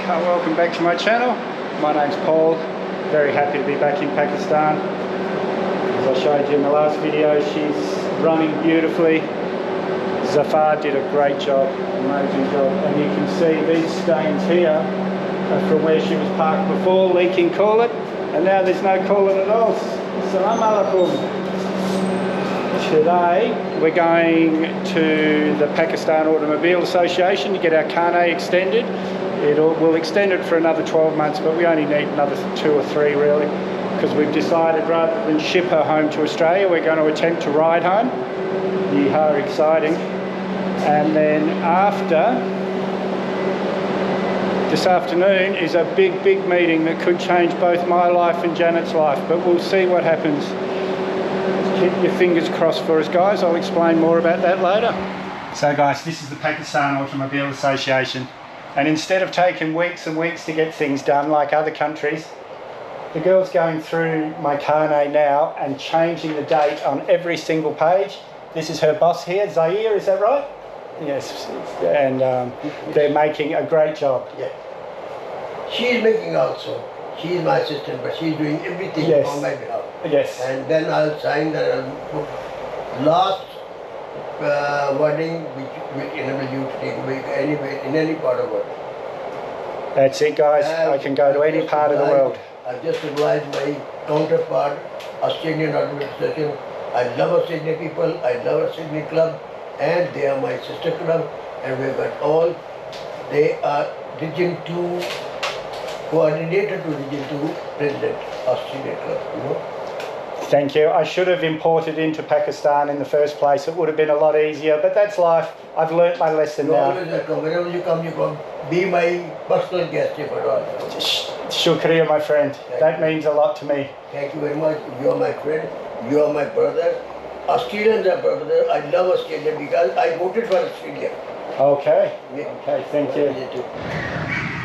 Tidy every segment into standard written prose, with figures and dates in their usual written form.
welcome back to my channel. My name's Paul, very happy to be back in Pakistan. As I showed you in the last video, she's running beautifully. Zafar did a great job, amazing job, and you can see these stains here are from where she was parked before, leaking coolant, and now there's no coolant at all. Assalamu alaikum. Today we're going to the Pakistan Automobile Association to get our Carnet extended. We'll extend it for another 12 months, but we only need another 2 or 3 really, because we've decided rather than ship her home to Australia, we're going to attempt to ride home. Yeehaw, exciting. And then after, this afternoon is a big meeting that could change both my life and Janet's life, but we'll see what happens. Keep your fingers crossed for us, guys. I'll explain more about that later. So guys, this is the Pakistan Automobile Association, and instead of taking weeks and weeks to get things done like other countries, the girl's going through my Carnet now and changing the date on every single page. This is her boss here, Zaire, is that right? Yes, and they're making a great job. Yeah. She's making also. She's my assistant, but she's doing everything on my behalf. Yes. And then I'll sign the last wording which will enable you to take away anywhere in any part of the world. That's it, guys. I can go to any part of the world. I've just obliged my counterpart, Australian Automobile. I love Australian people, I love Australian club, and they are my sister club, and we've got all, they are Region 2, coordinator to Region 2, President, Australian club, you know. Thank you. I should have imported into Pakistan in the first place. It would have been a lot easier, but that's life. I've learnt my lesson now. Always welcome. Whenever you come, be my personal guest if at all. Shukriya, my friend. That means a lot to me. Thank you very much. You are my friend. You are my brother. Australians are brother. I love Australia because I voted for Australia. Okay. Yeah. Okay, thank you.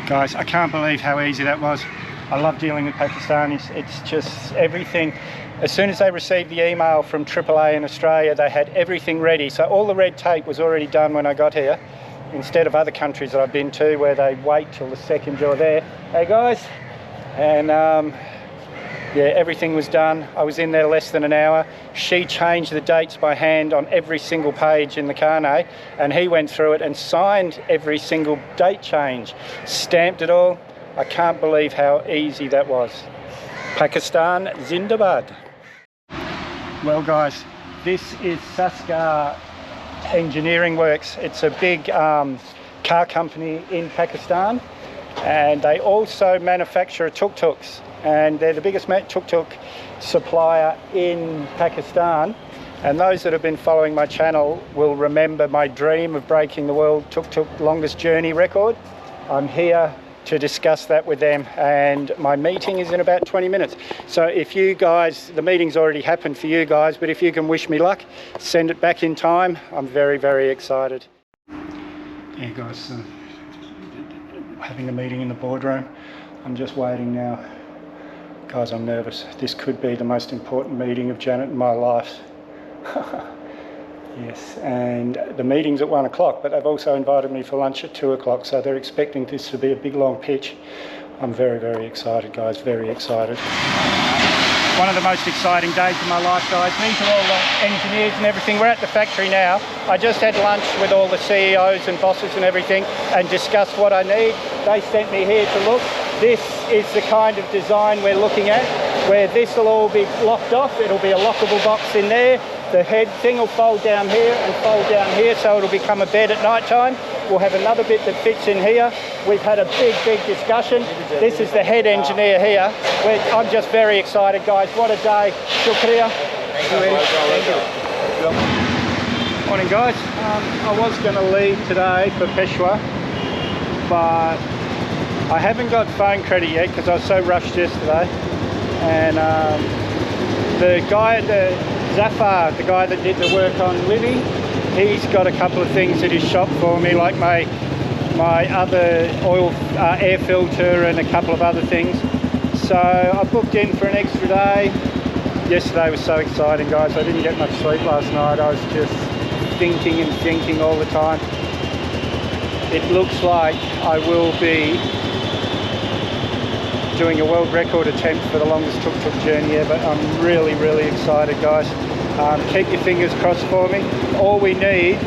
Guys, I can't believe how easy that was. I love dealing with Pakistanis. It's just everything. As soon as they received the email from AAA in Australia, they had everything ready. So all the red tape was already done when I got here, instead of other countries that I've been to where they wait till the second you're there. Hey guys, and yeah, everything was done. I was in there less than an hour. She changed the dates by hand on every single page in the Carnet, and he went through it and signed every single date change, stamped it all. I can't believe how easy that was. Pakistan Zindabad. Well guys, this is Sazgar Engineering Works. It's a big car company in Pakistan, and they also manufacture tuk-tuks, and they're the biggest tuk-tuk supplier in Pakistan. And those that have been following my channel will remember my dream of breaking the world tuk-tuk longest journey record. I'm here to discuss that with them, and my meeting is in about 20 minutes. So if you guys, the meeting's already happened for you guys, but if you can wish me luck, send it back in time. I'm very excited. Yeah guys, so having a meeting in the boardroom. I'm just waiting now. Guys, I'm nervous. This could be the most important meeting of Janet in my life. Yes, and the meeting's at 1 o'clock, but they've also invited me for lunch at 2 o'clock, so they're expecting this to be a big long pitch. I'm very excited, guys, very excited. One of the most exciting days of my life, guys. These are all the engineers and everything. We're at the factory now. I just had lunch with all the CEOs and bosses and everything and discussed what I need. They sent me here to look. This is the kind of design we're looking at, where this will all be locked off. It'll be a lockable box in there. The head thing will fold down here and fold down here, so it'll become a bed at night time. We'll have another bit that fits in here. We've had a big discussion. This is the head engineer here. I'm just very excited, guys. What a day. Shukriya. Thank you. Morning, guys. I was going to leave today for Peshawar, but I haven't got phone credit yet because I was so rushed yesterday. And the guy at the Zafar, the guy that did the work on Livy, he's got a couple of things at his shop for me, like my other oil air filter and a couple of other things. So I booked in for an extra day. Yesterday was so exciting, guys. I didn't get much sleep last night. I was just thinking all the time. It looks like I will be doing a world record attempt for the longest tuk-tuk journey ever. I'm really, really excited, guys. Keep your fingers crossed for me. All we need,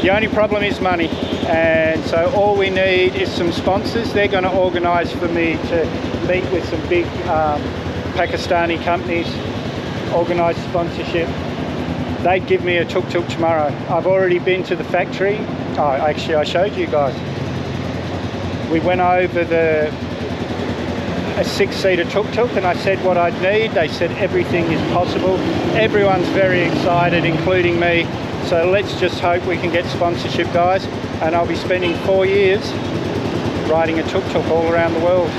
the only problem is money, and so all we need is some sponsors. They're going to organise for me to meet with some big Pakistani companies, organise sponsorship. They'd give me a tuk-tuk tomorrow. I've already been to the factory. Oh, actually I showed you guys. We went over a 6-seater tuk-tuk and I said what I'd need. They said everything is possible. Everyone's very excited, including me. So let's just hope we can get sponsorship, guys. And I'll be spending 4 years riding a tuk-tuk all around the world.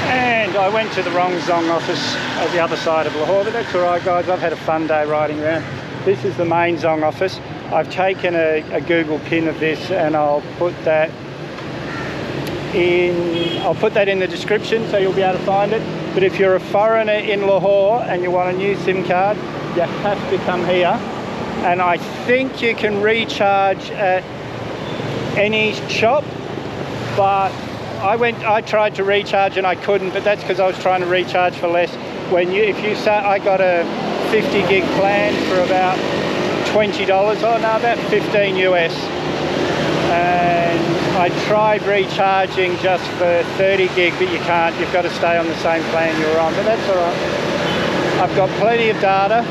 And I went to the wrong zong office at the other side of Lahore, but that's all right, guys. I've had a fun day riding around. This is the main zong office. I've taken a Google pin of this and I'll put that in the description so you'll be able to find it. But if you're a foreigner in Lahore and you want a new SIM card, you have to come here. And I think you can recharge at any shop, but I tried to recharge and I couldn't, but that's because I was trying to recharge for less. I got a 50 gig plan for about $20, about 15 US. And I tried recharging just for 30 gig, but you can't. You've got to stay on the same plan you're on, but that's all right. I've got plenty of data.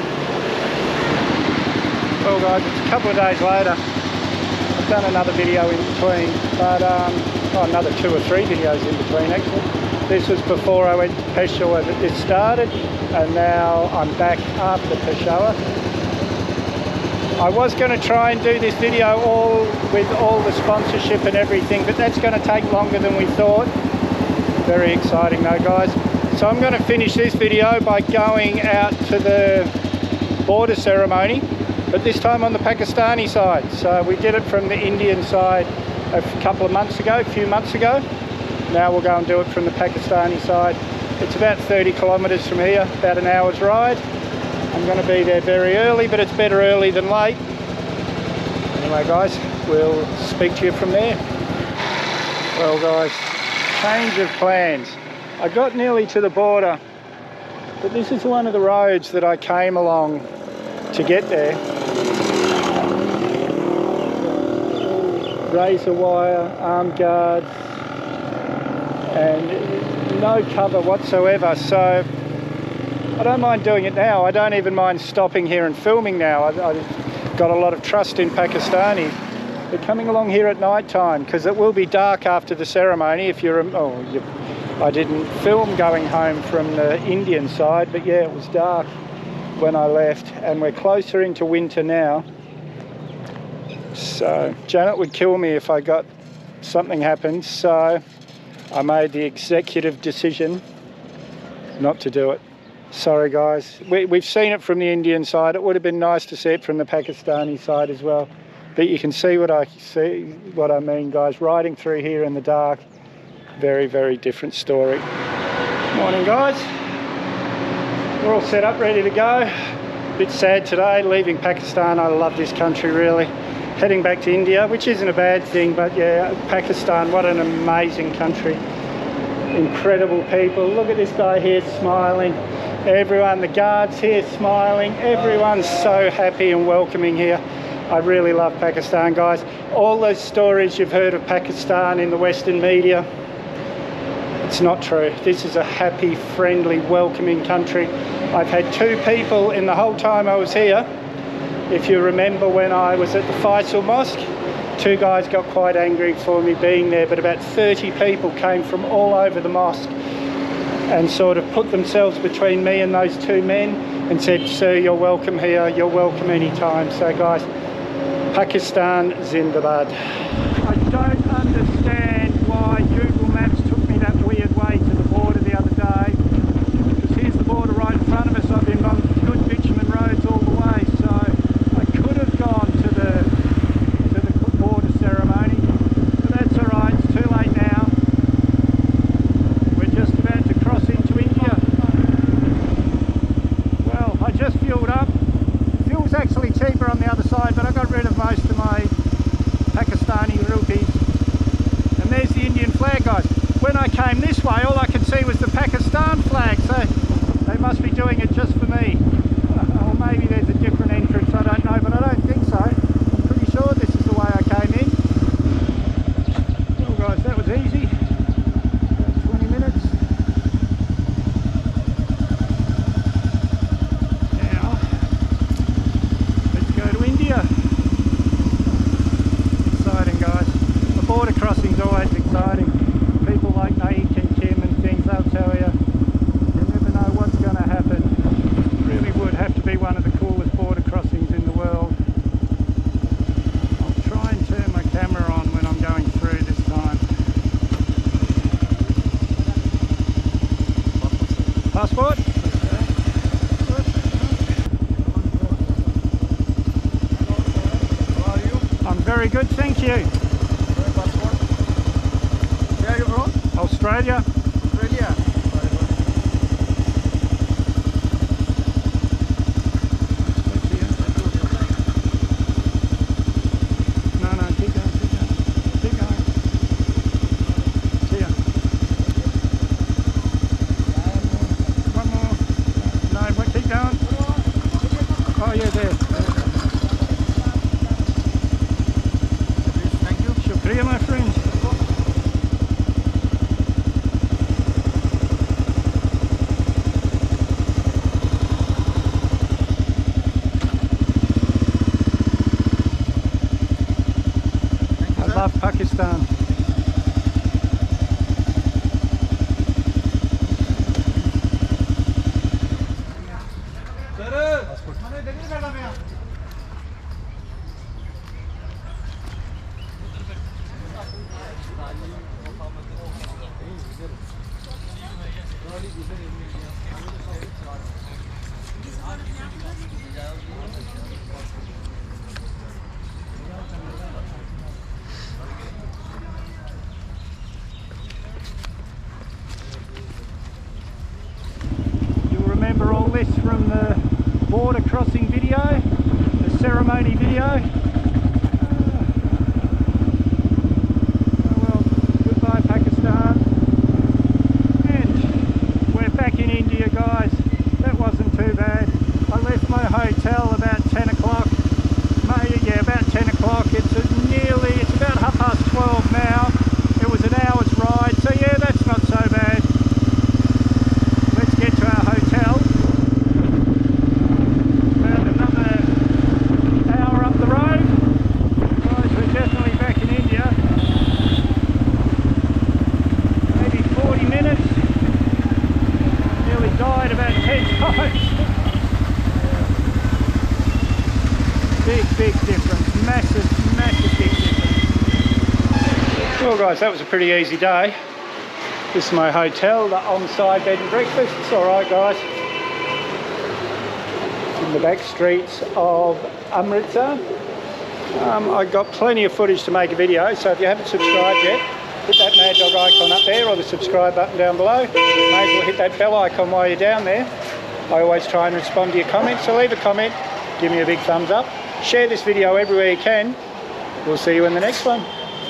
Well guys, it's a couple of days later. I've done another video in between, but another 2 or 3 videos in between actually. This was before I went to Peshawar that this started, and now I'm back after Peshawar. I was going to try and do this video with all the sponsorship and everything, but that's going to take longer than we thought. Very exciting though, guys. So I'm going to finish this video by going out to the border ceremony, but this time on the Pakistani side. So we did it from the Indian side a few months ago. Now we'll go and do it from the Pakistani side. It's about 30 kilometres from here, about an hour's ride. I'm going to be there very early, but it's better early than late. Anyway guys, we'll speak to you from there. Well guys, change of plans. I got nearly to the border, but this is one of the roads that I came along to get there. Razor wire, arm guards, and no cover whatsoever. So I don't mind doing it now. I don't even mind stopping here and filming now. I've got a lot of trust in Pakistanis. But coming along here at night time, because it will be dark after the ceremony. I didn't film going home from the Indian side, but yeah, it was dark when I left, and we're closer into winter now. So Janet would kill me if I got something happened, so I made the executive decision not to do it. Sorry guys, we've seen it from the Indian side. It would have been nice to see it from the Pakistani side as well. But you can see what I mean, guys. Riding through here in the dark, very, very different story. Morning guys. We're all set up, ready to go. Bit sad today, leaving Pakistan. I love this country really. Heading back to India, which isn't a bad thing, but yeah, Pakistan, what an amazing country. Incredible people. Look at this guy here smiling. Everyone, the guards here smiling. Everyone's so happy and welcoming here. I really love Pakistan, guys. All those stories you've heard of Pakistan in the Western media, it's not true. This is a happy, friendly, welcoming country. I've had 2 people in the whole time I was here. If you remember when I was at the Faisal Mosque, 2 guys got quite angry for me being there, but about 30 people came from all over the mosque and sort of put themselves between me and those 2 men and said, sir, you're welcome here, you're welcome anytime. So guys, Pakistan Zindabad. I don't understand why Google Maps took me that weird way to the border the other day, because here's the border right in front of us. I've been on good bitumen roads all the way, so I could have gone to the border ceremony, but that's all right, it's too late now. We're just about to cross into India. Well, I just fueled up. Fuel's actually cheaper on the other side, but I got rid of most of my Pakistani rupees. And there's the Indian flag, guys. When I came this way, all I could could see was the Pakistan flag, so they must be doing it just for me. Or maybe there's a different entrance, I don't know, but I don't think so. I'm pretty sure this is the way I came in. Well guys, that was easy. About 20 minutes. Now, let's go to India. Exciting guys. The border crossing's always exciting. People like Naik and Kim and things, they'll tell you, you never know what's going to happen. It really would have to be one of the coolest border crossings in the world. I'll try and turn my camera on when I'm going through this time. Passport? How are you? I'm very good, thank you. Passport? Where are you from? Australia? Australia. No, keep going. Keep going. See ya. One more. No, keep going. Oh yeah, there. Thank you. Shukriya, my friend. I love Pakistan. You'll remember all this from the border crossing video, the ceremony video. Oh well, goodbye Pakistan. And we're back in India guys. That wasn't too bad. I left my hotel about 10 o'clock. Yeah, about 10 o'clock. It's about 12:30 now. It was an hour's ride, so yeah, that's not so bad. Let's get to our hotel. About another hour up the road. Guys, we're definitely back in India. Maybe 40 minutes. Nearly died about 10 times. Big difference. Massive big difference. Well guys, that was a pretty easy day. This is my hotel, the on-side bed and breakfast. It's alright guys. In the back streets of Amritsar. I got plenty of footage to make a video, so if you haven't subscribed yet, hit that Mad Dog icon up there or the subscribe button down below. May as well hit that bell icon while you're down there. I always try and respond to your comments, so leave a comment, give me a big thumbs up. Share this video everywhere you can. We'll see you in the next one.